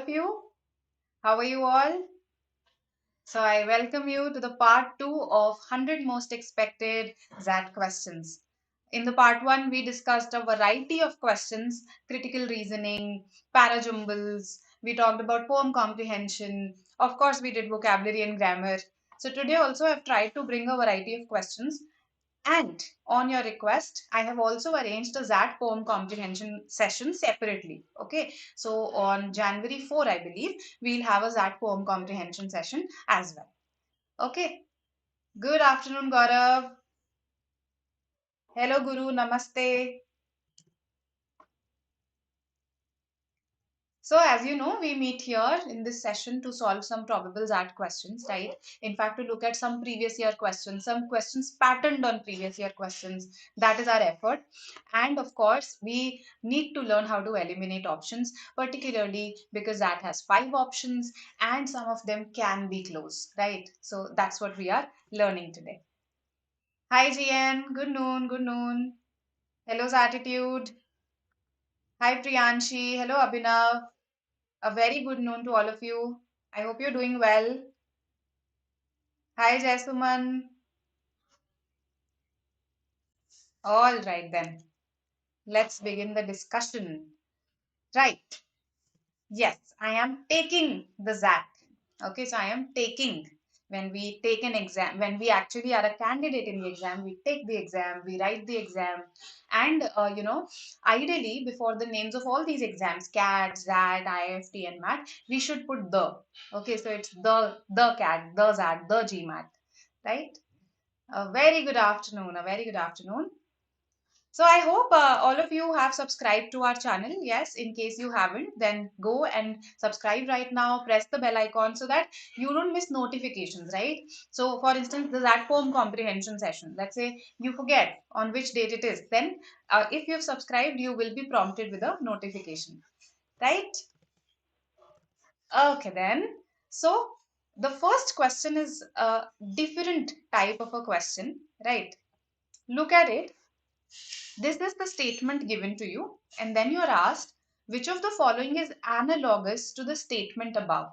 of you. How are you all? So I welcome you to the part 2 of 100 most expected XAT questions. In the part 1, we discussed a variety of questions, critical reasoning, parajumbles, we talked about poem comprehension, of course we did vocabulary and grammar. So today also I've tried to bring a variety of questions. And on your request, I have also arranged a XAT poem comprehension session separately. Okay, so on January 4, I believe, we'll have a XAT poem comprehension session as well. Okay, good afternoon, Gaurav. Hello, Guru. Namaste. So, as you know, we meet here in this session to solve some probable XAT questions, right? In fact, to look at some previous year questions, some questions patterned on previous year questions. That is our effort. And of course, we need to learn how to eliminate options, particularly because that has 5 options and some of them can be close, right? So, that's what we are learning today. Hi, GN. Good noon. Good noon. Hello, Attitude. Hi, Priyanshi. Hello, Abhinav. A very good noon to all of you. I hope you're doing well. Hi, Jaisuman. All right, then. Let's begin the discussion. Right. Yes, I am taking the XAT. Okay, so I am taking. When we take an exam, when we actually are a candidate in the exam, we take the exam, we write the exam, and ideally before the names of all these exams, CAT, XAT, IFT, and MAT, we should put the. Okay, so it's the CAT, the XAT, the GMAT, right? A very good afternoon. A very good afternoon. So I hope all of you have subscribed to our channel. Yes, in case you haven't, then go and subscribe right now. Press the bell icon so that you don't miss notifications, right? So for instance, the that poem comprehension session. Let's say you forget on which date it is. Then if you've subscribed, you will be prompted with a notification, right? Okay, then. So the first question is a different type of a question, right? Look at it. This is the statement given to you, and then you are asked which of the following is analogous to the statement above.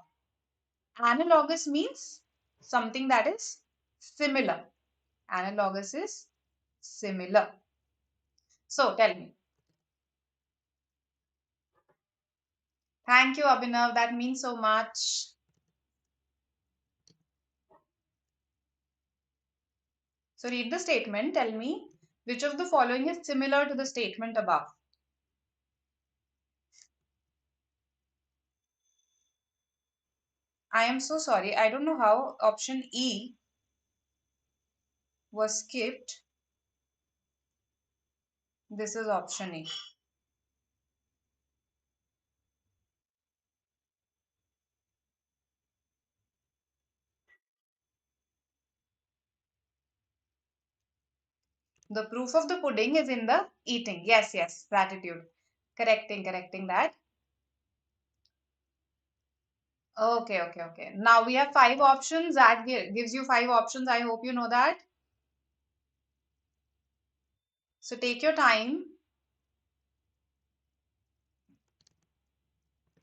Analogous means something that is similar. Analogous is similar. So tell me. Thank you, Abhinav. That means so much. So read the statement. Tell me which of the following is similar to the statement above. I am so sorry. I don't know how option E was skipped. This is option E. The proof of the pudding is in the eating. Yes, yes, gratitude. Correcting that. Okay, okay, okay. Now we have 5 options. That gives you 5 options. I hope you know that. So take your time.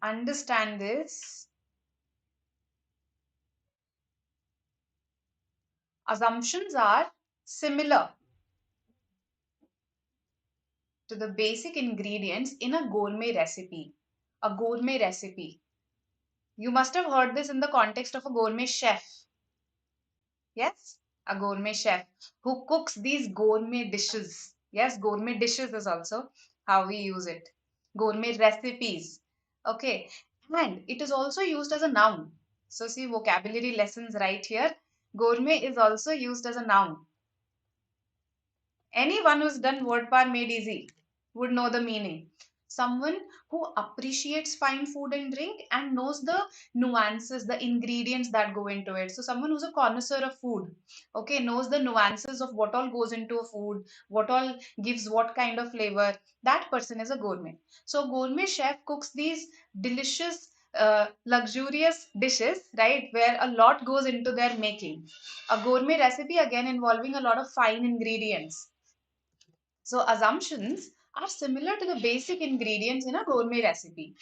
Understand this. Assumptions are similar to the basic ingredients in a gourmet recipe. A gourmet recipe. You must have heard this in the context of a gourmet chef. Yes, a gourmet chef who cooks these gourmet dishes. Yes, gourmet dishes is also how we use it. Gourmet recipes. Okay, and it is also used as a noun. So, see vocabulary lessons right here. Gourmet is also used as a noun. Anyone who's done word par made easy would know the meaning. Someone who appreciates fine food and drink and knows the nuances, the ingredients that go into it. So, someone who's a connoisseur of food, okay, knows the nuances of what all goes into a food, what all gives what kind of flavor. That person is a gourmet. So, gourmet chef cooks these delicious, luxurious dishes, right, where a lot goes into their making. A gourmet recipe, again, involving a lot of fine ingredients. So assumptions are similar to the basic ingredients in a gourmet recipe.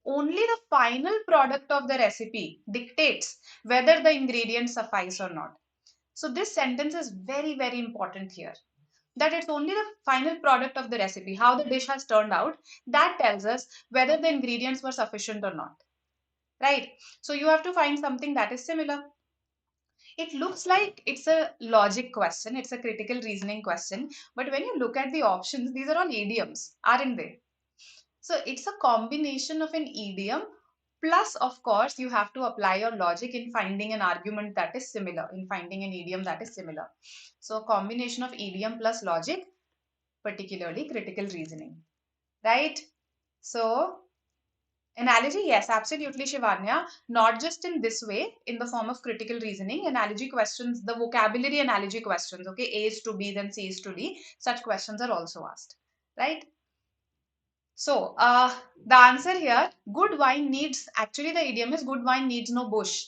only the final product of the recipe dictates whether the ingredients suffice or not. So this sentence is very, very important here. That it's only the final product of the recipe, how the dish has turned out, that tells us whether the ingredients were sufficient or not. Right? So you have to find something that is similar. It looks like it's a logic question, it's a critical reasoning question, but when you look at the options, these are all idioms, aren't they? So it's a combination of an idiom plus, of course, you have to apply your logic in finding an argument that is similar, in finding an idiom that is similar. So a combination of idiom plus logic, particularly critical reasoning, right? So analogy, yes, absolutely, Shivanya. Not just in this way, in the form of critical reasoning, analogy questions, the vocabulary analogy questions, okay, A is to B, then C is to D, such questions are also asked, right? So, the answer here, good wine needs, actually the idiom is good wine needs no bush.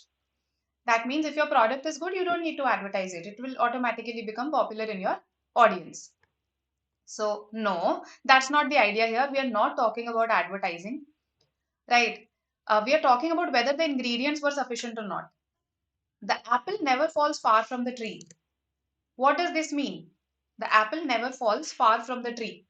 That means if your product is good, you don't need to advertise it. It will automatically become popular in your audience. So, no, that's not the idea here. We are not talking about advertising, right? We are talking about whether the ingredients were sufficient or not. The apple never falls far from the tree. What does this mean? The apple never falls far from the tree.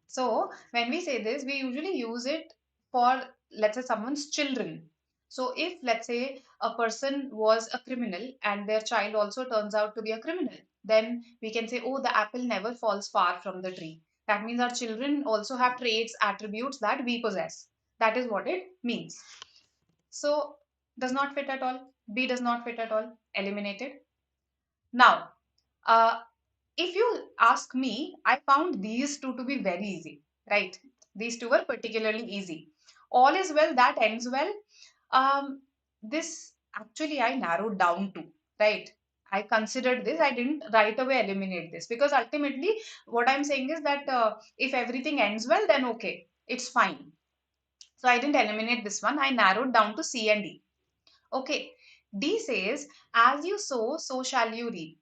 So when we say this, we usually use it for, let's say, someone's children. So if, let's say, a person was a criminal and their child also turns out to be a criminal, then we can say, oh, the apple never falls far from the tree. That means our children also have traits, attributes that we possess. That is what it means. So does not fit at all. B does not fit at all. Eliminated. Now, uh, if you ask me, I found these two to be very easy, right? These two were particularly easy. All is well that ends well. This actually I narrowed down to, right? I considered this. I didn't right away eliminate this because ultimately what I'm saying is that if everything ends well, then okay, it's fine. So I didn't eliminate this one. I narrowed down to C and D. Okay. D says, as you sow, so shall you reap.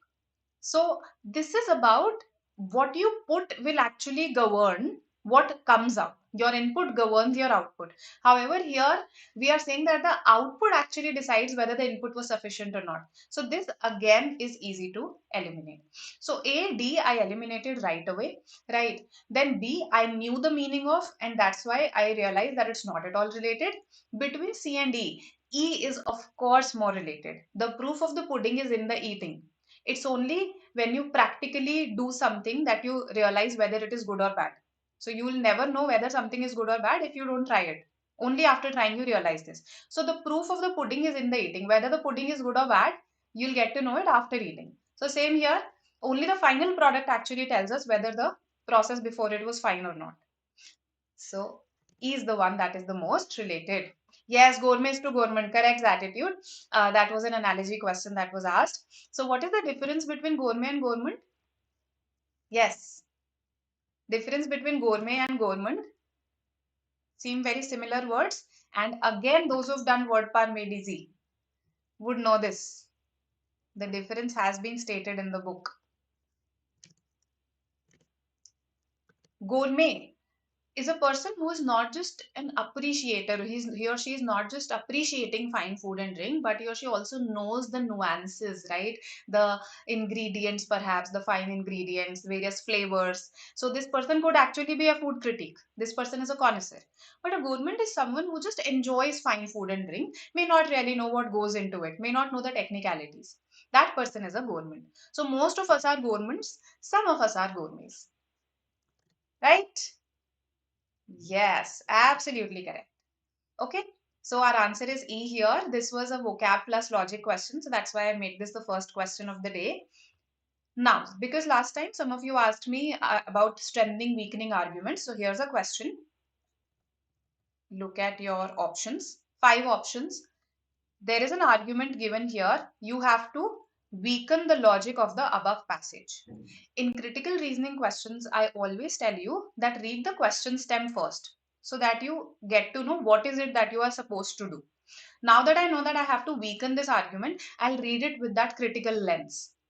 So this is about what you put will actually govern what comes up. Your input governs your output. However, here we are saying that the output actually decides whether the input was sufficient or not. So this again is easy to eliminate. So A, D I eliminated right away, right? Then B I knew the meaning of, and that's why I realized that it's not at all related. Between C and E, E is of course more related. The proof of the pudding is in the eating. It's only when you practically do something that you realize whether it is good or bad. So you will never know whether something is good or bad if you don't try it. Only after trying you realize this. So the proof of the pudding is in the eating. Whether the pudding is good or bad, you'll get to know it after eating. So same here, only the final product actually tells us whether the process before it was fine or not. So E is the one that is the most related. Yes, gourmet to gourmand, correct attitude. That was an analogy question that was asked. So what is the difference between gourmet and gourmand? Yes, difference between gourmet and gourmand seem very similar words. And again, those who've done word par made easy would know this. The difference has been stated in the book. Gourmet is a person who is not just an appreciator. He or she is not just appreciating fine food and drink, but he or she also knows the nuances, right? The ingredients, perhaps the fine ingredients, various flavors. So this person could actually be a food critic. This person is a connoisseur. But a gourmand is someone who just enjoys fine food and drink, may not really know what goes into it, may not know the technicalities. That person is a gourmand. So most of us are gourmands, some of us are gourmets, right? Yes, absolutely correct. Okay, so our answer is E here. This was a vocab plus logic question, so that's why I made this the first question of the day. Now, because last time some of you asked me about strengthening, weakening arguments, so here's a question. Look at your options. 5 options. There is an argument given here. You have to weaken the logic of the above passage. In critical reasoning questions, I always tell you that read the question stem first so that you get to know what is it that you are supposed to do. Now that I know that I have to weaken this argument, I'll read it with that critical lens.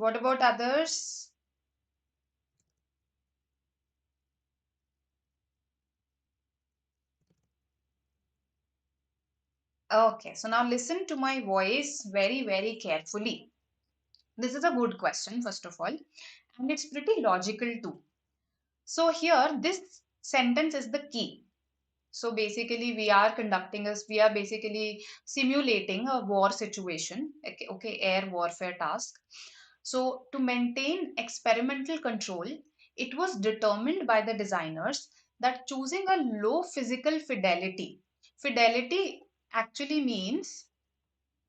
What about others? Okay, so now listen to my voice very, very carefully. This is a good question, first of all, and it's pretty logical too. So, here, this sentence is the key. So, basically, we are basically simulating a war situation, okay, air warfare task. So, to maintain experimental control, it was determined by the designers that choosing a low physical fidelity actually means,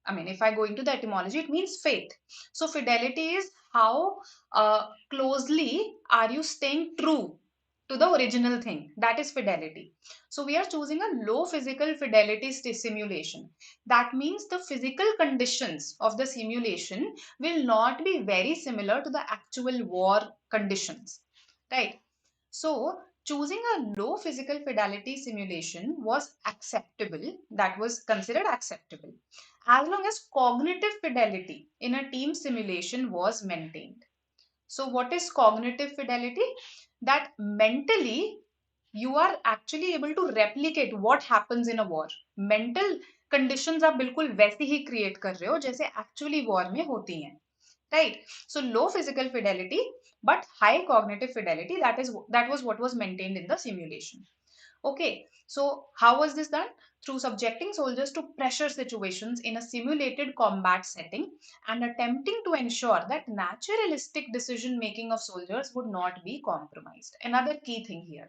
I mean, if I go into the etymology, it means faith. So, fidelity is how closely are you staying true to the original thing. That is fidelity. So, we are choosing a low physical fidelity simulation. That means the physical conditions of the simulation will not be very similar to the actual war conditions. Right. So, choosing a low physical fidelity simulation was acceptable, that was considered acceptable, as long as cognitive fidelity in a team simulation was maintained. So, what is cognitive fidelity? That mentally you are actually able to replicate what happens in a war. Mental conditions आप बिल्कुल वैसे ही create कर रहे हो जैसे actually war में होती हैं. Right? So low physical fidelity but high cognitive fidelity, that was what was maintained in the simulation. Okay, so how was this done? Through subjecting soldiers to pressure situations in a simulated combat setting and attempting to ensure that naturalistic decision making of soldiers would not be compromised. Another key thing here,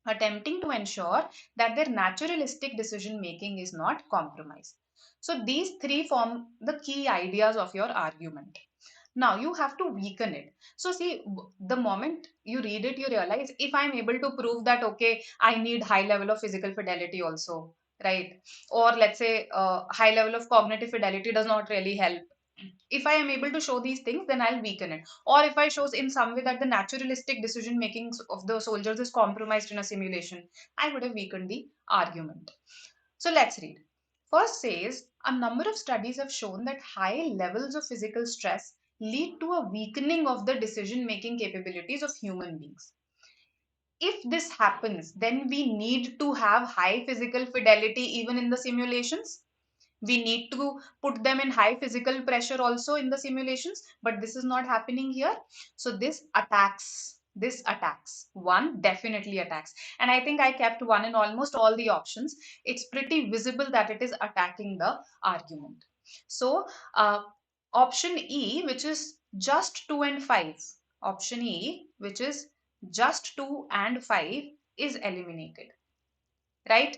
attempting to ensure that their naturalistic decision making is not compromised. So these three form the key ideas of your argument. Now you have to weaken it. So see, the moment you read it, you realize if I'm able to prove that, okay, I need high level of physical fidelity also, right? Or let's say high level of cognitive fidelity does not really help. If I am able to show these things, then I'll weaken it. Or if I shows in some way that the naturalistic decision making of the soldiers is compromised in a simulation, I would have weakened the argument. So let's read. First says a number of studies have shown that high levels of physical stress lead to a weakening of the decision making capabilities of human beings. If this happens, then we need to have high physical fidelity even in the simulations. We need to put them in high physical pressure also in the simulations, but this is not happening here. So this attacks one, definitely attacks. And I think I kept one in almost all the options. It's pretty visible that it is attacking the argument. So option E, which is just 2 and 5, option E, which is just 2 and 5, is eliminated, right?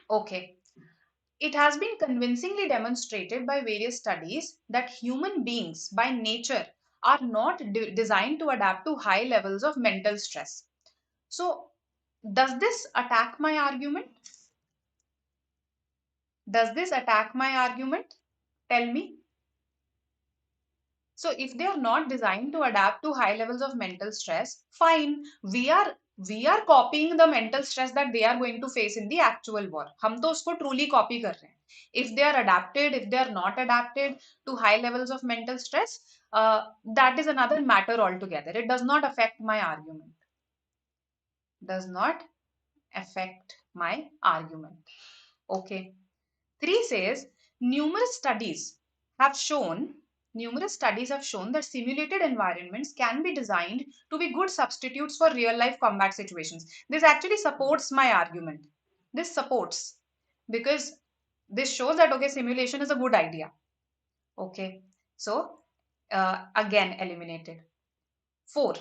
Okay. It has been convincingly demonstrated by various studies that human beings by nature are not designed to adapt to high levels of mental stress. So, does this attack my argument? Does this attack my argument? Tell me. So if they are not designed to adapt to high levels of mental stress, fine. We are copying the mental stress that they are going to face in the actual war. हम तो उसको truly copy कर रहे हैं. If they are adapted, if they are not adapted to high levels of mental stress, that is another matter altogether. It does not affect my argument. Does not affect my argument. Okay. 3 says numerous studies have shown numerous studies have shown that simulated environments can be designed to be good substitutes for real life combat situations. This actually supports my argument. This supports, because this shows that, okay, simulation is a good idea. Okay, so again eliminated. 4,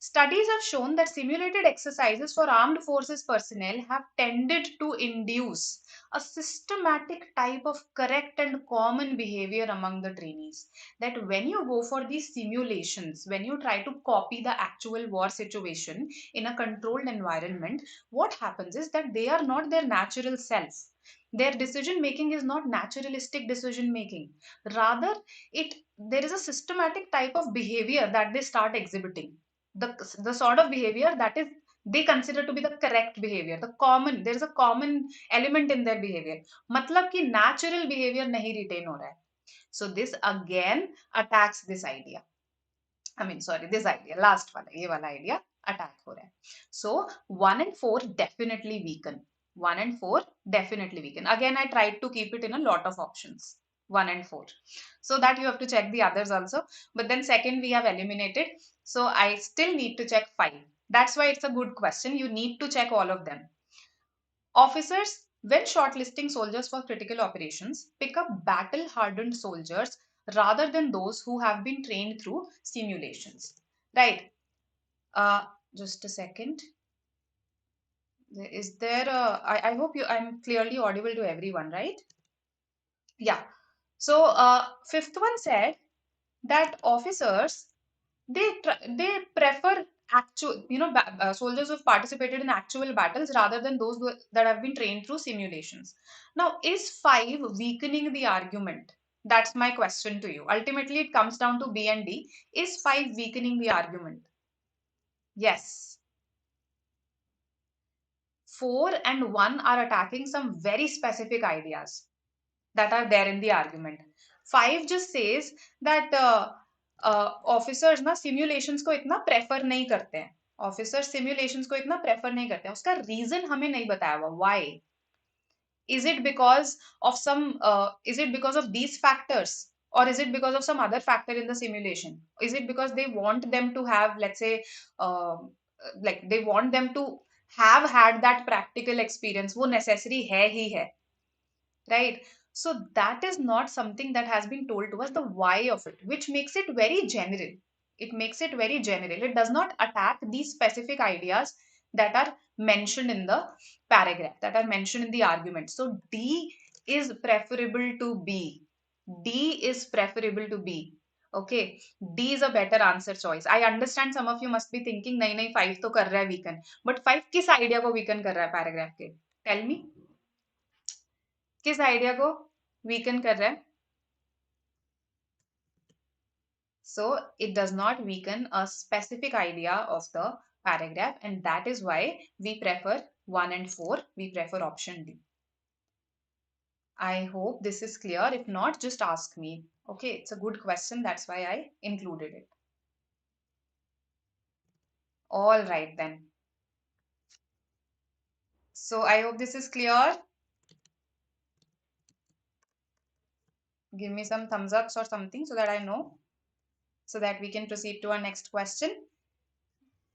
studies have shown that simulated exercises for armed forces personnel have tended to induce a systematic type of correct and common behavior among the trainees. That when you go for these simulations, when you try to copy the actual war situation in a controlled environment, what happens is that they are not their natural self. Their decision making is not naturalistic decision making. Rather, it there is a systematic type of behavior that they start exhibiting, the sort of behavior that is they consider to be the correct behavior, the common, there is a common element in their behavior. मतलब कि natural behavior नहीं retain हो रहा है. So this again attacks this idea. I mean, sorry, this idea, last वाला, ये वाला idea attack हो रहा है. So 1 and 4 definitely weaken. 1 and 4 definitely weaken. Again, I tried to keep it in a lot of options. 1 and 4. So that you have to check the others also. But then second we have eliminated. So I still need to check 5. That's why it's a good question. You need to check all of them. Officers, when shortlisting soldiers for critical operations, pick up battle hardened soldiers rather than those who have been trained through simulations. Right. Uh, just a second. Is there a, I hope I'm clearly audible to everyone, right? Yeah. So, fifth one said that officers they prefer actual soldiers who've participated in actual battles rather than those that have been trained through simulations. Now, is 5 weakening the argument? That's my question to you. Ultimately it comes down to B and D. Is 5 weakening the argument? Yes. 4 and 1 are attacking some very specific ideas that are there in the argument. 5 just says that officers ना सिम्युलेशंस को इतना prefer नहीं करते हैं. Officers सिम्युलेशंस को इतना prefer नहीं करते हैं. उसका रीजन हमें नहीं बताया हुआ. Why? Is it because of some is it because of these factors, or is it because of some other factor in the simulation? Is it because they want them to have, let's say, uh, like they want them to have had that practical experience? वो necessary है ही है, right? So that is not something that has been told to us, the why of it, which makes it very general. It makes it very general. It does not attack these specific ideas that are mentioned in the paragraph, that are mentioned in the argument. So D is preferable to B. D is preferable to B. Okay, D is a better answer choice. I understand some of you must be thinking नहीं नहीं 5 तो कर रहा है weaken, but 5 किस idea को weaken कर रहा है paragraph के? Tell me. किस आइडिया को वीकन कर रहा है? So it does not weaken a specific idea of the paragraph, and that is why we prefer 1 and 4. We prefer option D. I hope this is clear. If not, just ask me. Okay, it's a good question. That's why I included it. All right then. So I hope this is clear. Give me some thumbs ups or something so that I know, so that we can proceed to our next question.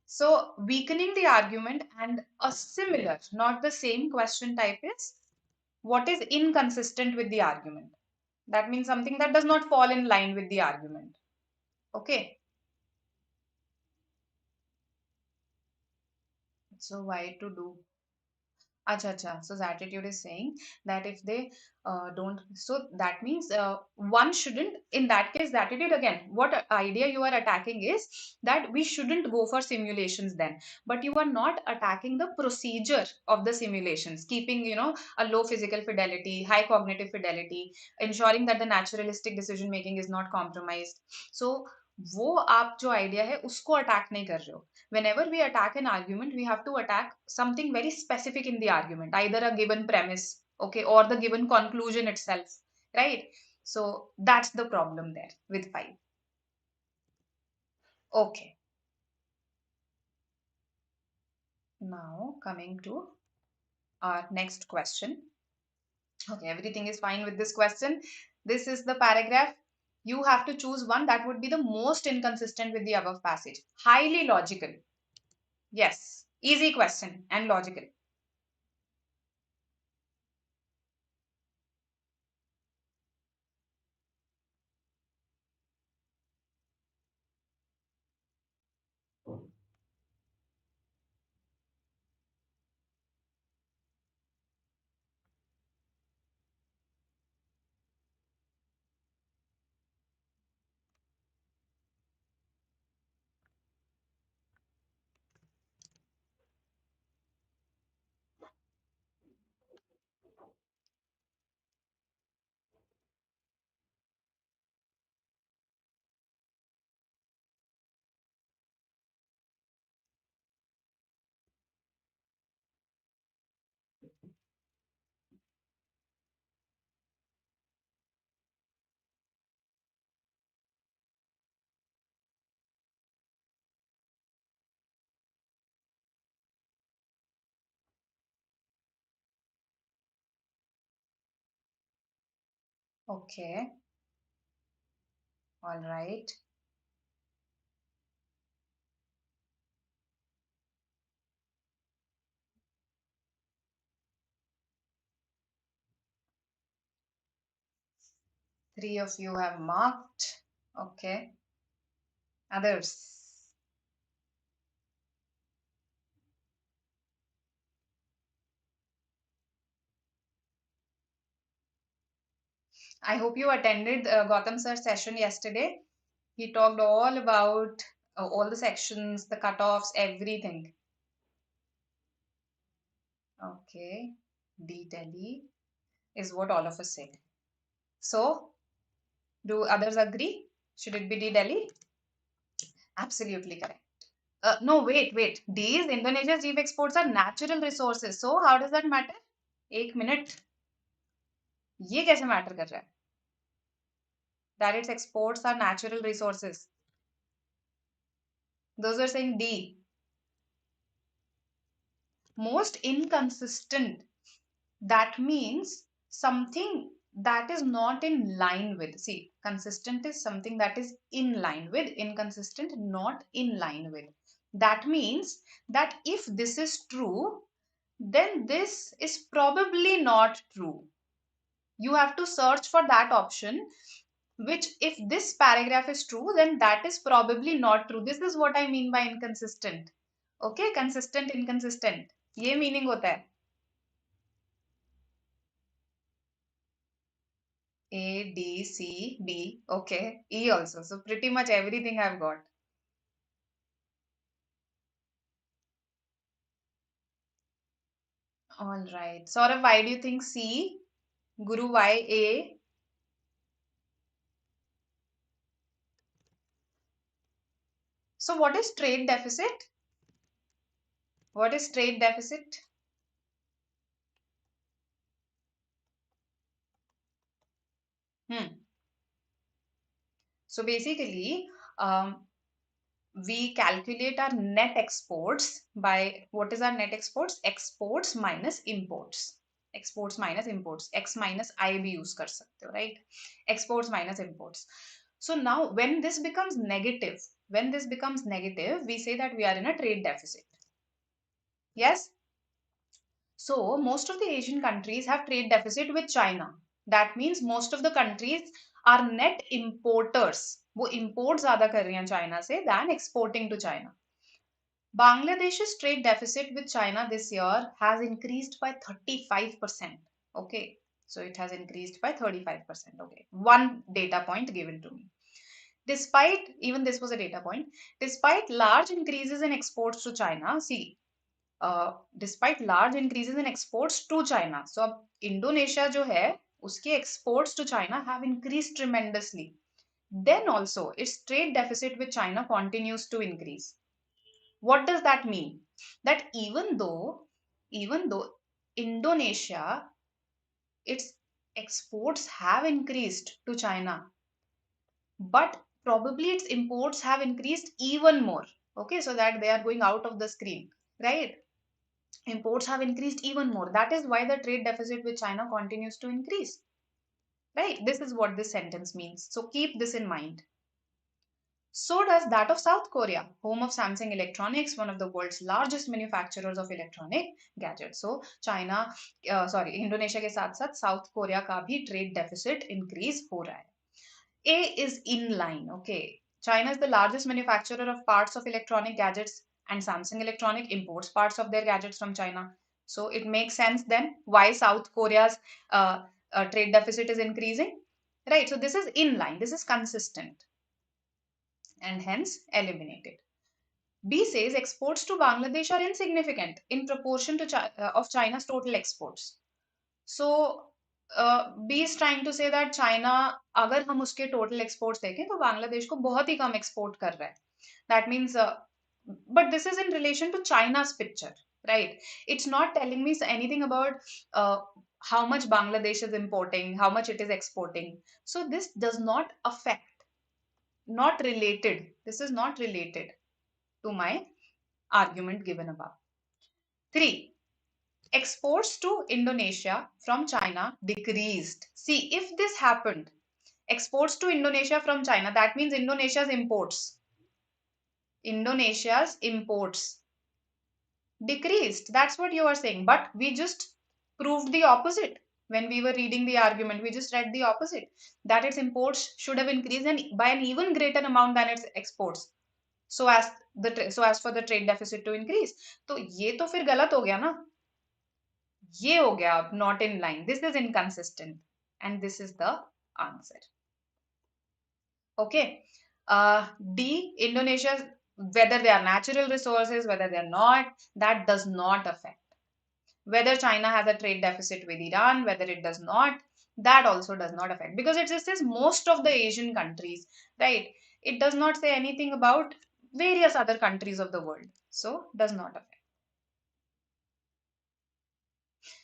So weakening the argument and a similar, not the same question type is what is inconsistent with the argument. That means something that does not fall in line with the argument. Okay. So why to do? Acha, acha. So the attitude is saying that if they don't, so that means one shouldn't, in that case, the attitude again, what idea you are attacking is that we shouldn't go for simulations then, but you are not attacking the procedure of the simulations, keeping, a low physical fidelity, high cognitive fidelity, ensuring that the naturalistic decision making is not compromised. So वो आप जो idea है उसको attack नहीं कर रहे हो. Whenever we attack an argument, we have to attack something very specific in the argument, either a given premise, okay, or the given conclusion itself, right? So that's the problem there with 5. Okay, now coming to our next question. Okay, everything is fine with this question. This is the paragraph. You have to choose one that would be the most inconsistent with the above passage. Highly logical. Yes, easy question and logical. Okay. All right. Three of you have marked. Okay. Others. I hope you attended Gautam sir's session yesterday. He talked all about all the sections, the cutoffs, everything. Okay. D Delhi is what all of us said. So, do others agree? Should it be D Delhi? Absolutely correct. No, wait. These Indonesia's chief exports are natural resources. So, how does that matter? एक minute ये कैसे matter कर रहा है that its exports are natural resources? Those are saying D. Most inconsistent. That means something that is not in line with. See, consistent is something that is in line with, inconsistent, not in line with. That means that if this is true, then this is probably not true. You have to search for that option, which if this paragraph is true, then that is probably not true. This is what I mean by inconsistent. Okay, consistent, inconsistent. ये meaning होता है. A, D, C, B. Okay. E also. So pretty much everything I've got. All right. Saurav, why do you think C? Guru, why A? So what is trade deficit? What is trade deficit? Hmm. So basically, we calculate our net exports by what is our net exports? Exports minus imports. Exports minus imports. X minus I भी use कर सकते हो, right? Exports minus imports. So now when this becomes negative, we say that we are in a trade deficit. Yes? So most of the Asian countries have trade deficit with China. That means most of the countries are net importers. वो import ज़्यादा कर रही हैं China से than exporting to China. Bangladesh's trade deficit with China this year has increased by 35%. Okay, so it has increased by 35%. Okay, one data point given to me. Despite, even this was a data point, despite large increases in exports to China, see, despite large increases in exports to China, so अब Indonesia जो है, उसके exports to China have increased tremendously. Then also, its trade deficit with China continues to increase. What does that mean? That even though Indonesia, its exports have increased to China, but probably its imports have increased even more. Okay, so that they are going out of the screen, right? Imports have increased even more. That is why the trade deficit with China continues to increase, right? This is what this sentence means. So keep this in mind. So does that of South Korea, home of Samsung Electronics, one of the world's largest manufacturers of electronic gadgets. So China, Indonesia के साथ साथ South Korea का भी trade deficit increase हो रहा है. A is in line. Okay, China is the largest manufacturer of parts of electronic gadgets, and Samsung Electronic imports parts of their gadgets from China. So it makes sense then why South Korea's trade deficit is increasing, right? So this is in line. This is consistent and hence eliminated. B says exports to Bangladesh are insignificant in proportion to of China's total exports. So B is trying to say that China, अगर हम उसके total exports देखें तो बांग्लादेश को बहुत ही कम export कर रहा है. That means, but this is in relation to China's picture, right? It's not telling me anything about uh, how much Bangladesh is importing, how much it is exporting. So this does not affect, not related. This is not related to my argument given above. 3. Exports to Indonesia from China decreased. See, if this happened, exports to Indonesia from China, that means Indonesia's imports decreased. That's what you are saying. But we just proved the opposite. When we were reading the argument, we just read the opposite, that its imports should have increased and by an even greater amount than its exports. So as for the trade deficit to increase. तो ये तो फिर गलत हो गया ना. ये हो गया अब not in line. This is inconsistent. And this is the answer. Okay. D, Indonesia, whether they are natural resources, whether they are not, that does not affect. Whether China has a trade deficit with Iran, whether it does not, that also does not affect, because it just says most of the Asian countries, right? It does not say anything about various other countries of the world, so does not affect.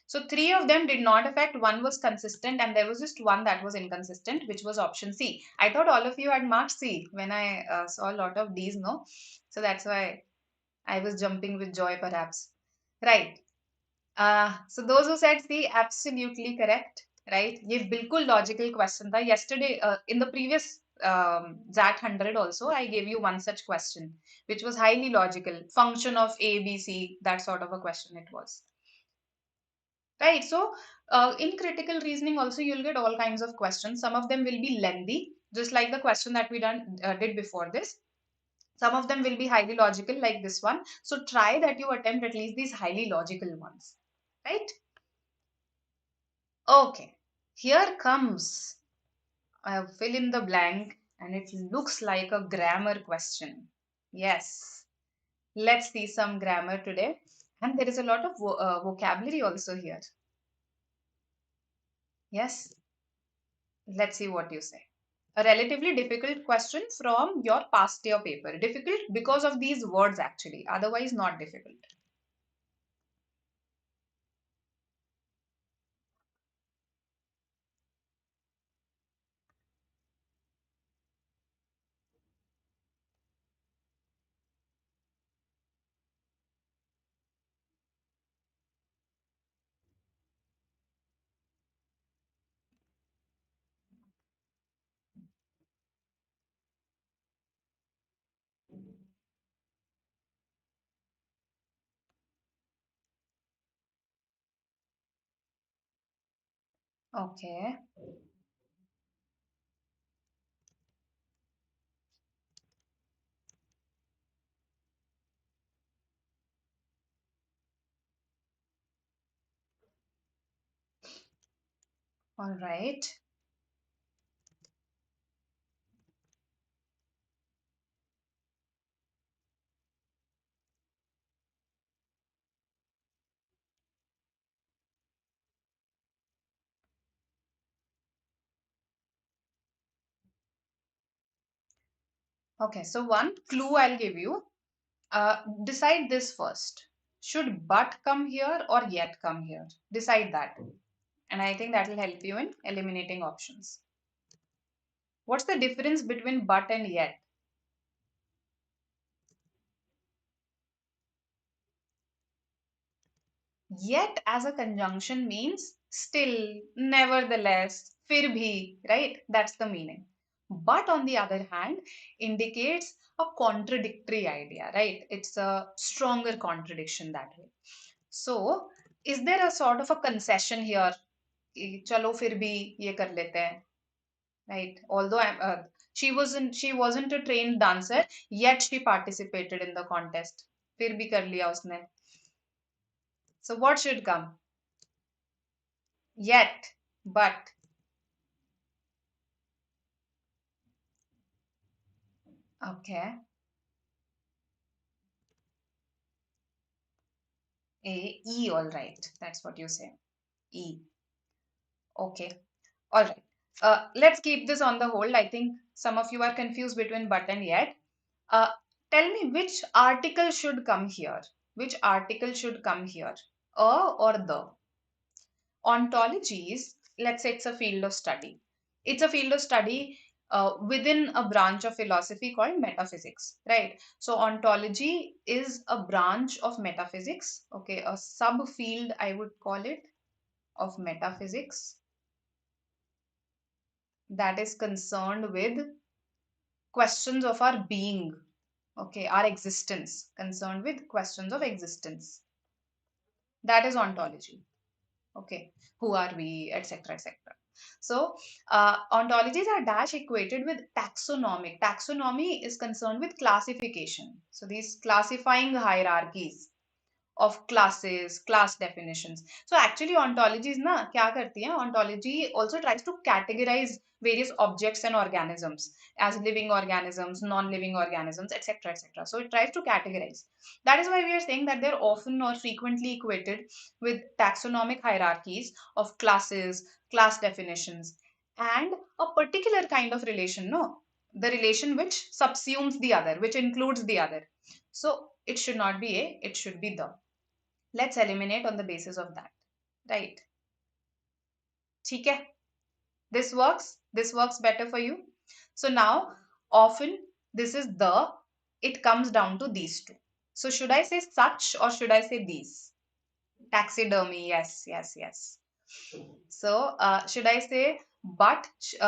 So three of them did not affect, one was consistent, and there was just one that was inconsistent, which was option C. I thought all of you had marked C when I saw a lot of D's, no? So that's why I was jumping with joy, perhaps. Right. So those who said C, absolutely correct, right? ये बिल्कुल logical question था. Yesterday, in the previous XAT 100 also, I gave you one such question, which was highly logical. Function of A, B, C, that sort of a question it was. Right. So in critical reasoning also, you'll get all kinds of questions. Some of them will be lengthy, just like the question that we did before this. Some of them will be highly logical, like this one. So try that you attempt at least these highly logical ones. Right? Okay. Here comes a fill in the blank, and it looks like a grammar question. Yes. Let's see some grammar today. And there is a lot of vocabulary also here. Yes. Let's see what you say. A relatively difficult question from your past year paper. Difficult because of these words actually, otherwise not difficult. Okay. All right. Okay, so one clue I'll give you. Decide this first. Should but come here or yet come here? Decide that. And I think that will help you in eliminating options. What's the difference between but and yet? Yet as a conjunction means still, nevertheless, fir bhi, right? That's the meaning. But on the other hand, indicates a contradictory idea, right? It's a stronger contradiction that way. So, is there a sort of a concession here? कि चलो फिर भी ये कर लेते हैं, right? Although she wasn't a trained dancer, yet she participated in the contest. फिर भी कर लिया उसने. So what should come? Yet, but. Okay. E, all right. That's what you say. E. Okay. All right. Let's keep this on the hold. I think some of you are confused between but and yet. Uh, Tell me which article should come here. Which article should come here? A or the? Ontologies, let's say it's a field of study. It's a field of study. within a branch of philosophy called metaphysics, right? So ontology is a branch of metaphysics, okay, a subfield, I would call it, of metaphysics that is concerned with questions of our being, okay, our existence, concerned with questions of existence. That is ontology, okay, who are we, etc., etc. So ontologies are dash equated with taxonomy is concerned with classification, so these classifying hierarchies of classes, class definitions. So actually ontologies na kya karti hai, ontology also tries to categorize various objects and organisms as living organisms, non-living organisms, etc., etc. So it tries to categorize. That is why we are saying that they're often or frequently equated with taxonomic hierarchies of classes, class definitions, and a particular kind of relation, no, the relation which subsumes the other, which includes the other. So it should not be a, it should be the. Let's eliminate on the basis of that, right? ठीक है, this works better for you. So now often this is the, it comes down to these two. So should I say such or should I say these? Taxidermy, yes, yes, yes. So should I say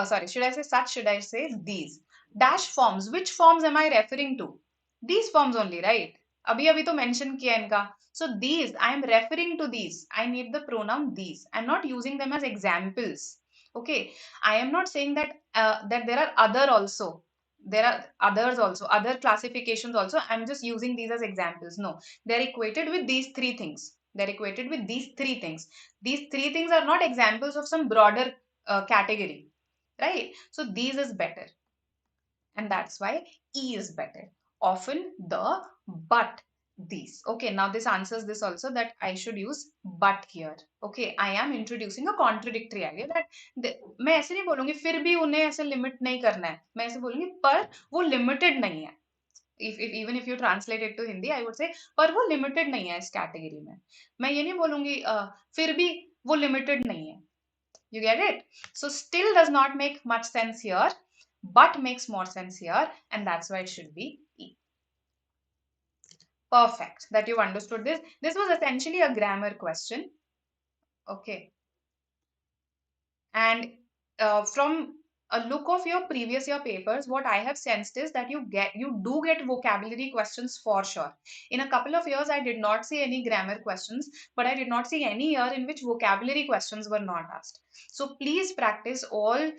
sorry, should I say such, should I say these? Dash forms, which forms am I referring to? These forms only, right? अभी अभी तो mention किया इनका. So these, I am referring to these. I need the pronoun these. I'm not using them as examples. Okay, I am not saying that that there are other also. There are others also, other classifications also. I'm just using these as examples. No, they're equated with these three things. They're equated with these three things. These three things are not examples of some broader category, right? So these is better, and that's why E is better. Often the, but these. Okay, now this answers this also, that I should use but here. Okay, I am introducing a contradictory idea that मैं ऐसे नहीं बोलूंगी फिर भी उन्हें ऐसे limit नहीं करना है, मैं ऐसे बोलूंगी पर वो लिमिटेड नहीं है. if even if you translate it to Hindi, I would say पर वो limited नहीं है इस category में. मैं ये नहीं बोलूंगी फिर भी वो limited नहीं है. You get it? So still does not make much sense here, but makes more sense here, and that's why it should be E. Perfect that you've understood this. This was essentially a grammar question. Okay. And from a look of your previous year papers, what I have sensed is that you do get vocabulary questions for sure. In a couple of years, I did not see any grammar questions, but I did not see any year in which vocabulary questions were not asked. So please practice all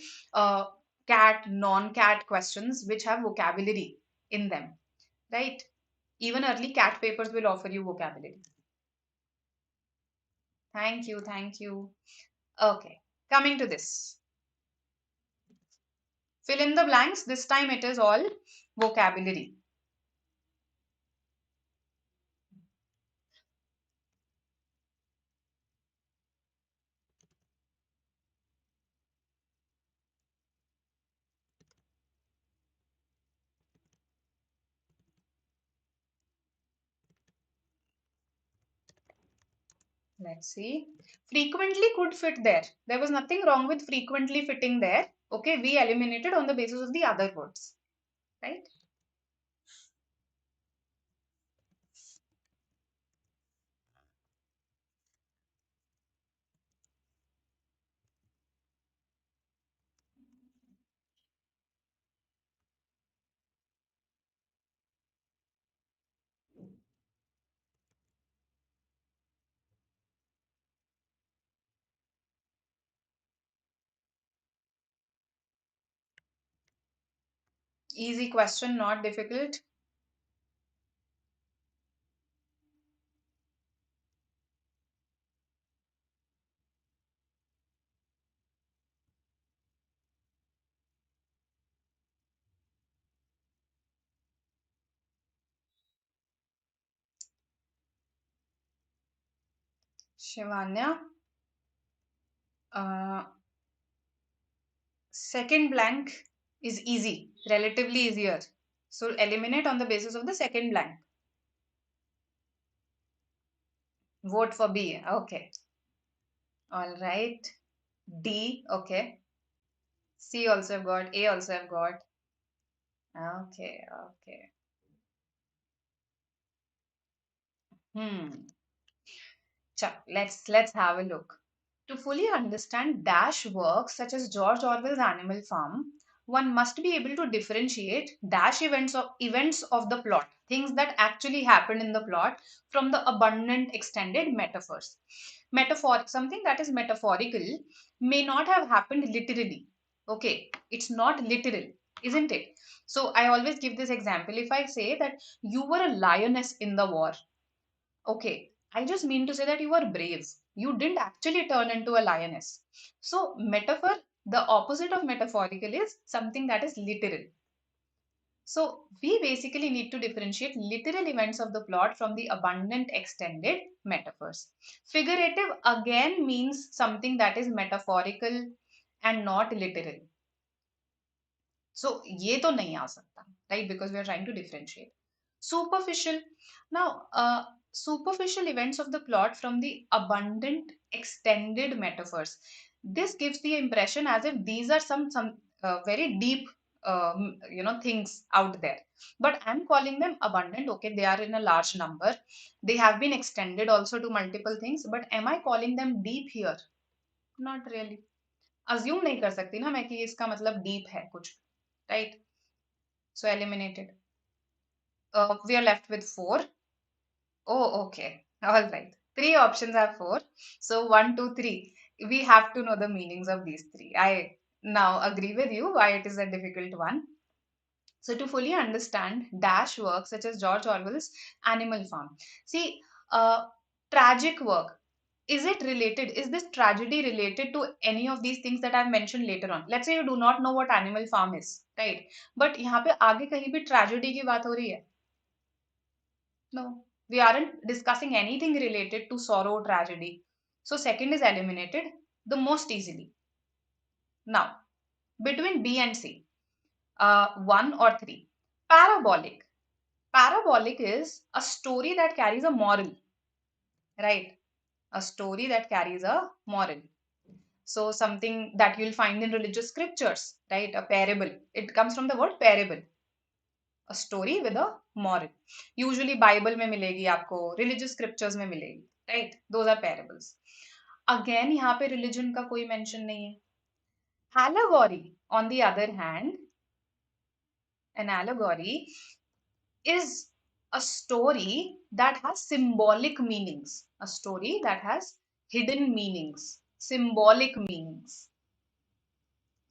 CAT, non-CAT questions which have vocabulary in them, right? Even early CAT papers will offer you vocabulary. Thank you, thank you. Okay, coming to this. Fill in the blanks. This time it is all vocabulary. Let's see. Frequently could fit there. There was nothing wrong with frequently fitting there. Okay, we eliminated on the basis of the other words, right? Easy question, not difficult. Shivanya. Second blank is easy, relatively easier. So eliminate on the basis of the second blank. Vote for B. Okay. All right. D. Okay. C also I've got. A also I've got. Okay, okay. Hmm. Let's have a look. To fully understand dash works such as George Orwell's Animal Farm, one must be able to differentiate dash events of the plot, things that actually happened in the plot, from the abundant extended metaphors. Something that is metaphorical may not have happened literally. Okay, it's not literal, isn't it? So I always give this example. If I say that you were a lioness in the war, okay, I just mean to say that you were brave. You didn't actually turn into a lioness. So, metaphor, the opposite of metaphorical is something that is literal. So, we basically need to differentiate literal events of the plot from the abundant extended metaphors. Figurative again means something that is metaphorical and not literal. So ये तो नहीं आ सकता, right? Because we are trying to differentiate. Superficial. Now, superficial events of the plot from the abundant extended metaphors. This gives the impression as if these are some very deep things out there. But I'm calling them abundant. Okay, they are in a large number. They have been extended also to multiple things. But am I calling them deep here? Not really. Assume नहीं कर सकती ना मैं कि इसका मतलब deep है कुछ, right? So eliminated. We are left with four. Oh, okay. All right. Three options are four. So one, two, three. We have to know the meanings of these three. I now agree with you why it is a difficult one. So to fully understand dash work such as George Orwell's Animal Farm. See, uh, tragic work. Is it related? Is this tragedy related to any of these things that I've mentioned later on? Let's say you do not know what Animal Farm is, right? But यहाँ पे आगे कहीं भी tragedy की बात हो रही है? No, we aren't discussing anything related to sorrow or tragedy. So second is eliminated the most easily. Now, between B and C, one or three. Parabolic. Parabolic is a story that carries a moral, right? A story that carries a moral. So something that you'll find in religious scriptures, right? A parable. It comes from the word parable. A story with a moral. Usually Bible में मिलेगी आपको, religious scriptures में मिलेगी, right? Those are parables. Again यहाँ पे religion का कोई mention नहीं है. Allegory, on the other hand, an allegory is a story that has symbolic meanings. A story that has hidden meanings, symbolic meanings.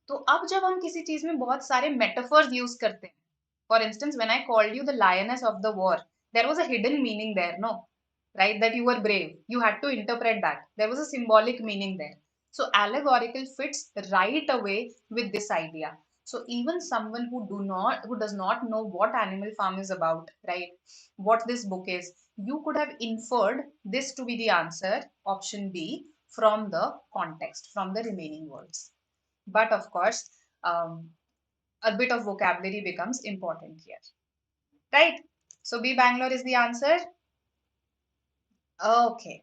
तो अब जब हम किसी चीज में बहुत सारे मेटाफर्स यूज करते हैं, for instance when I called you the lioness of the war, there was a hidden meaning there, no, right? That you were brave, you had to interpret that there was a symbolic meaning there. So allegorical fits right away with this idea. So even someone who does not know what Animal Farm is about, right, what this book is, you could have inferred this to be the answer, option B, from the context, from the remaining words. But of course, a bit of vocabulary becomes important here, right? So B Bangalore is the answer. Okay.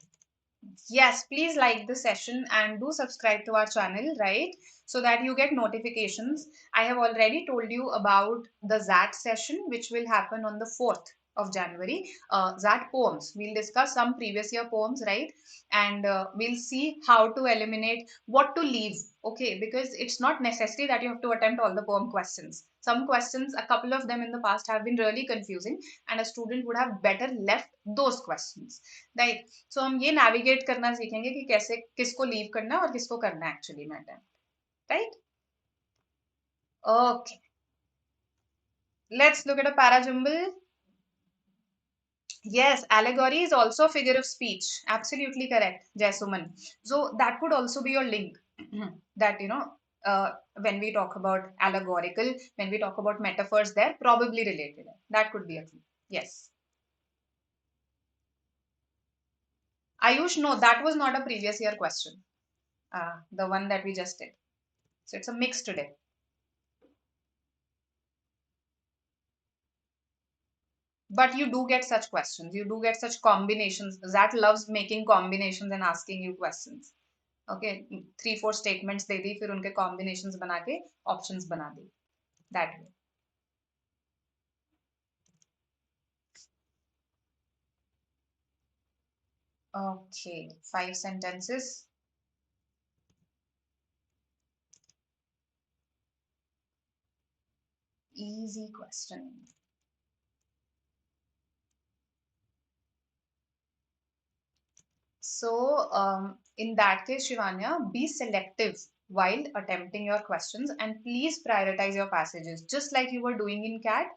Yes, please like the session and do subscribe to our channel, right? So that you get notifications. I have already told you about the XAT session, which will happen on the 4th of January. XAT poems. We'll discuss some previous year poems, right? And we'll see how to eliminate, what to leave. Okay, because it's not necessary that you have to attempt all the poem questions. Some questions, a couple of them in the past have been really confusing, and a student would have better left those questions, right? So हम ये navigate करना सीखेंगे कि कैसे किसको leave करना है और किसको करना है एक्चुअली में attempt, right? Okay, let's look at a parajumble. Yes, allegory is also a figure of speech. Absolutely correct, Jaisuman. So that could also be your link. That, when we talk about allegorical, when we talk about metaphors, they're probably related. That could be a clue. Yes. Ayush, no, that was not a previous year question. The one that we just did. So it's a mix today. But you do get such questions. You do get such combinations. Zat loves making combinations and asking you questions. Okay, 3-4 statements दे दी, फिर उनके combinations बना के options बना दी, that way. Okay, 5 sentences. Easy question. So, in that case, Shivanya, be selective while attempting your questions and please prioritize your passages. Just like you were doing in CAT,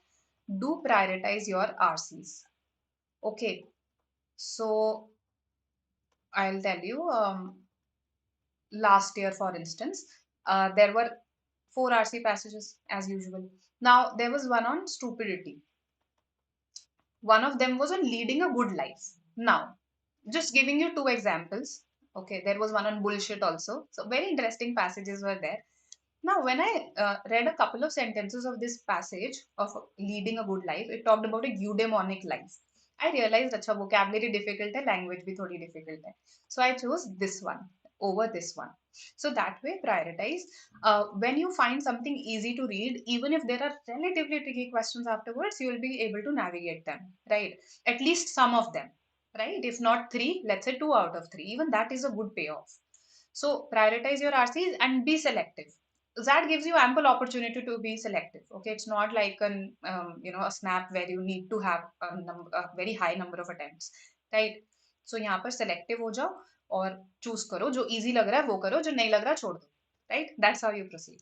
do prioritize your RCs. Okay, so I'll tell you, last year, for instance, there were 4 RC passages as usual. Now, there was one on stupidity. One of them was on leading a good life. Now, just giving you 2 examples. Okay, there was one on bullshit also. So, very interesting passages were there. Now, when I read a couple of sentences of this passage of leading a good life, it talked about a eudaimonic life. I realized, अच्छा vocabulary difficult है, language भी थोड़ी difficult है. So I chose this one over this one. So that way, prioritize. When you find something easy to read, even if there are relatively tricky questions afterwards, you will be able to navigate them, right? At least some of them, right? If not three, let's say 2 out of 3. Even that is a good payoff. So prioritize your RCs and be selective. That gives you ample opportunity to be selective. Okay, it's not like an a snap where you need to have a very high number of attempts, right? So यहाँ पर selective हो जाओ और choose करो, जो easy लग रहा है वो करो, जो नहीं लग रहा छोड़ दो, right? That's how you proceed.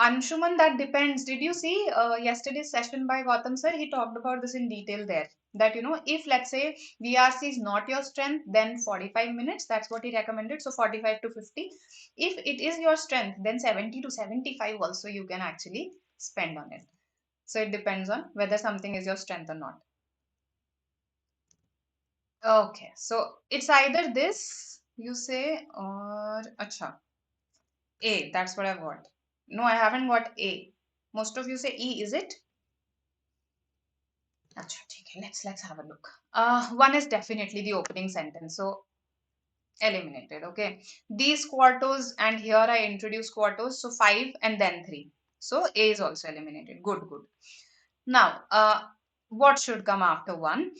Anshuman, that depends. Did you see yesterday's session by Gautam sir? He talked about this in detail there. That, if let's say VRC is not your strength, then 45 minutes. That's what he recommended. So 45 to 50. If it is your strength, then 70 to 75 also you can actually spend on it. So it depends on whether something is your strength or not. Okay. So it's either this, you say, or acha. A. That's what I've got. No, I haven't got A. Most of you say E, is it? अच्छा ठीक है, let's have a look. One is definitely the opening sentence, so eliminated. Okay, these quartos, and here I introduce quartos, so 5 and then 3, so A is also eliminated. Good, good. Now, what should come after 1?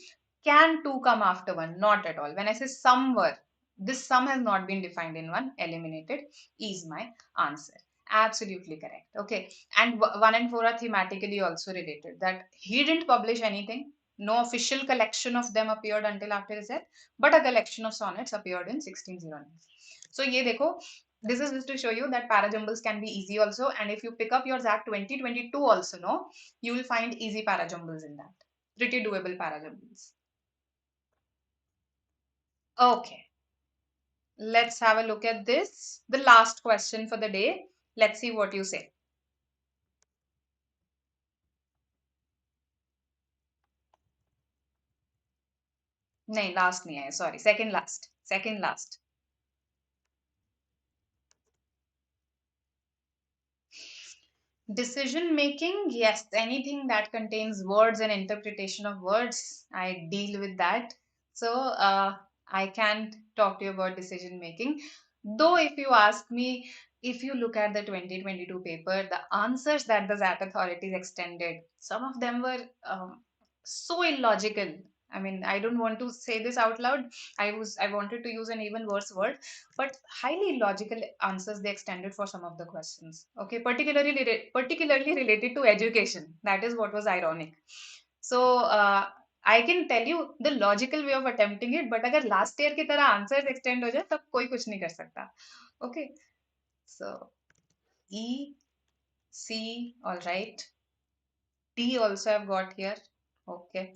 Can 2 come after 1? Not at all. When I say some were, this sum has not been defined in 1, eliminated is my answer. Absolutely correct. Okay. And 1 and 4 are thematically also related. That he didn't publish anything. No official collection of them appeared until after his death, but a collection of sonnets appeared in 1609. So, ye dekho, this is just to show you that parajumbles can be easy also. And if you pick up your XAT 2022 also, no, you will find easy parajumbles in that. Pretty doable parajumbles. Okay. Let's have a look at this. The last question for the day. Let's see what you say. No, last nahi hai. Sorry, second last. Second last. Decision making, yes, anything that contains words and interpretation of words, I deal with that. So I can't talk to you about decision making. Though, if you ask me, if you look at the 2022 paper, the answers that the XAT authorities extended, some of them were so illogical. I mean, I don't want to say this out loud. I wanted to use an even worse word, but highly illogical answers they extended for some of the questions. Okay, particularly related to education. That is what was ironic. So I can tell you the logical way of attempting it, but अगर last year की तरह answers extend हो जाए तब कोई कुछ नहीं कर सकता. Okay, so E, C, all right. D also I've got here. Okay.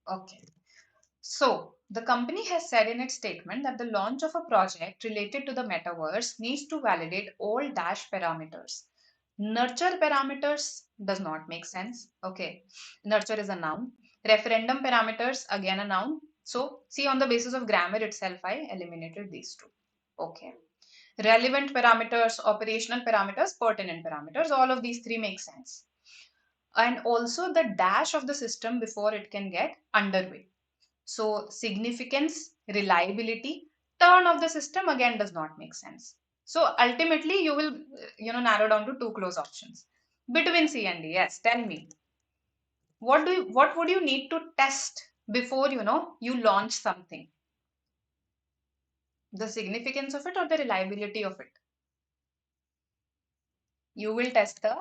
Okay. So, the company has said in its statement that the launch of a project related to the metaverse needs to validate all dash parameters. Nurture parameters does not make sense. Okay, nurture is a noun. Referendum parameters, again a noun. So, see, on the basis of grammar itself, I eliminated these two. Okay. Relevant parameters, operational parameters, pertinent parameters, all of these three make sense. And also the dash of the system before it can get underway. So significance, reliability, turn of the system again does not make sense. So ultimately you will narrow down to two close options between C and D. Yes, tell me, what would you need to test before you launch something? The significance of it or the reliability of it? You will test the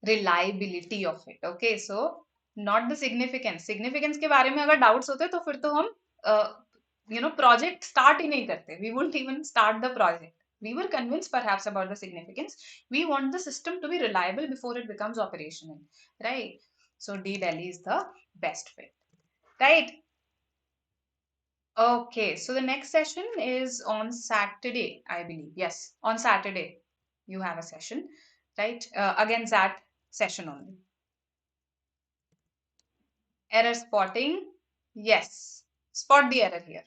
reliability of it. Okay, so not the significance. Significance के बारे में अगर doubts होते तो फिर तो हम project start ही नहीं करते. We wouldn't even start the project. We were convinced perhaps about the significance. We want the system to be reliable before it becomes operational, right? So D Delhi is the best fit, right? Okay, so the next session is on Saturday, I believe. Yes, on Saturday you have a session, right? Again, that session only. Error spotting. Yes. Spot the error here.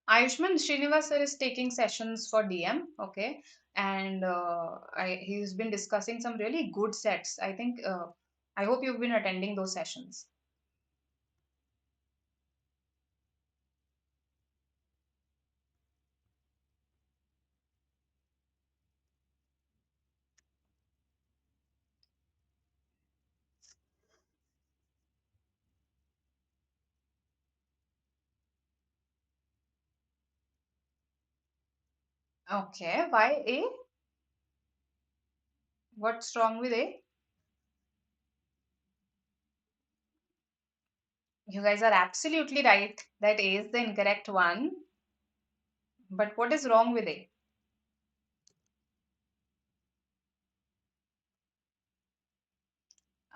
Ayushman Srinivas sir is taking sessions for DM. Okay. And he's been discussing some really good sets. I hope you've been attending those sessions. Okay. Why A? What's wrong with A? You guys are absolutely right that A is the incorrect one. But what is wrong with A?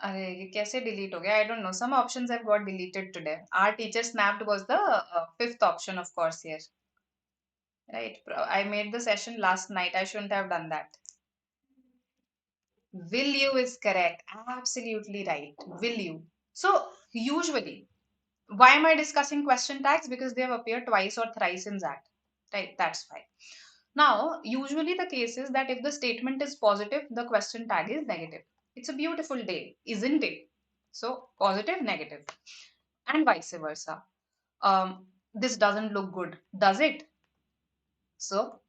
अरे ये कैसे delete हो गया? I don't know. Some options have got deleted today. Our teacher snapped was the fifth option, of course, here. Right. I made the session last night. I shouldn't have done that. Will you is correct. Absolutely right. Will you? So usually, why am I discussing question tags? Because they have appeared twice or thrice in that. Right. That's why. Now, usually the case is that if the statement is positive, the question tag is negative. It's a beautiful day, isn't it? So positive, negative, and vice versa. This doesn't look good, does it? So,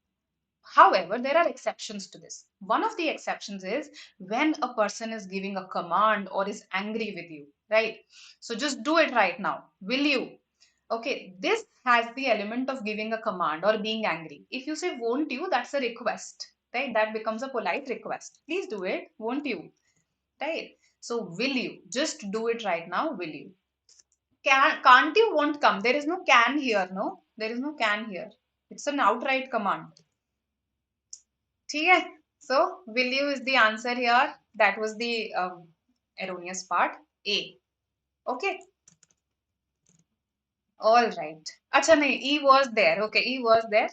however, there are exceptions to this. One of the exceptions is when a person is giving a command or is angry with you, right? So just do it right now. Will you? Okay, this has the element of giving a command or being angry. If you say won't you, that's a request, right? That becomes a polite request. Please do it, won't you? Right? So will you? Just do it right now, will you? Can't you won't come. There is no can here, no? There is no can here. It's an outright command. ठीक है? So, will you is the answer here. That was the erroneous part. A. Okay. All right. Acha nahi, E was there. Okay, E was there.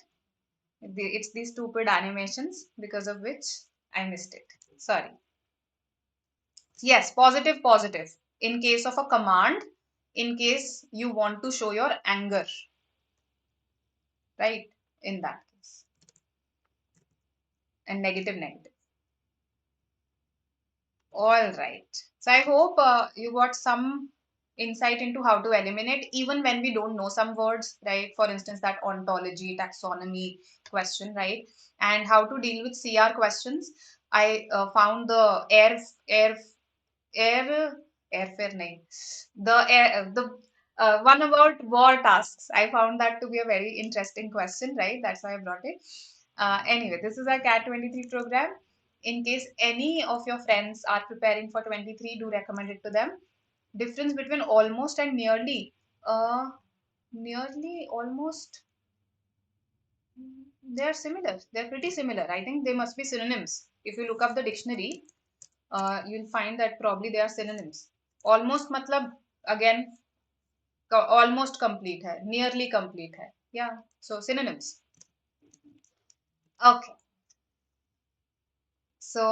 It's these stupid animations because of which I missed it. Sorry. Yes, positive, positive. In case of a command, in case you want to show your anger, right? In that case. And negative, negative. All right. So I hope you got some insight into how to eliminate even when we don't know some words, right? For instance, that ontology, taxonomy question, right? And how to deal with CR questions. I found the air airfare nahi. The one about war tasks. I found that to be a very interesting question, right? That's why I brought it. Anyway, this is our CAT 23 program. In case any of your friends are preparing for 23, do recommend it to them. Difference between almost and nearly. Nearly, almost, they're similar. They're pretty similar. I think they must be synonyms. If you look up the dictionary, you'll find that probably they are synonyms. Almost matlab, again, almost complete hai, nearly complete hai. Yeah, so synonyms. Okay. So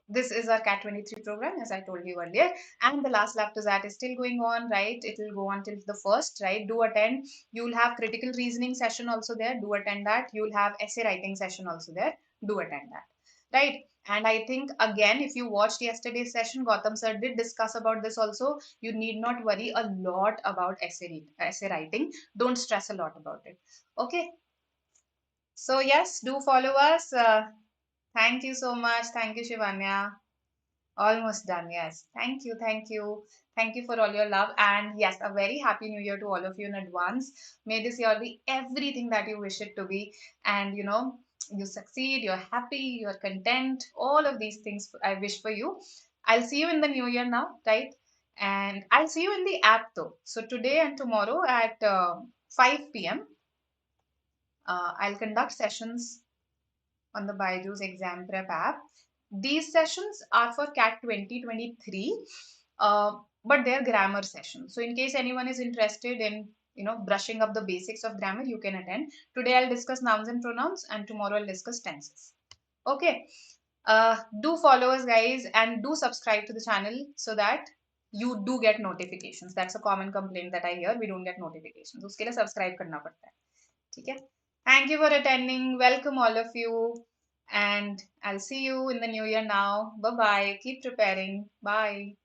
this is our CAT 23 program, as I told you earlier, and the last lap to that is still going on, right? It will go on till the first, right? Do attend. You'll have critical reasoning session also there. Do attend that. You'll have essay writing session also there. Do attend that, right? And I think again, if you watched yesterday's session, Gautam sir did discuss about this also. You need not worry a lot about essay writing. Don't stress a lot about it. Okay. So yes, do follow us. Thank you so much. Thank you, Shivanya. Almost done, yes. Thank you, thank you. Thank you for all your love. And yes, a very happy new year to all of you in advance. May this year be everything that you wish it to be. And you succeed, you're happy, you're content. All of these things I wish for you. I'll see you in the new year now, right? And I'll see you in the app though. So today and tomorrow at 5 p.m., I'll conduct sessions on the BYJU'S exam prep app. These sessions are for CAT 2023, but they're grammar sessions. So in case anyone is interested in brushing up the basics of grammar, you can attend. Today I'll discuss nouns and pronouns, and tomorrow I'll discuss tenses. Okay. Do follow us, guys, and do subscribe to the channel so that you do get notifications. That's a common complaint that I hear. We don't get notifications. उसके लिए subscribe करना पड़ता है. ठीक है? Thank you for attending. Welcome all of you. And I'll see you in the new year now. Bye bye. Keep preparing. Bye.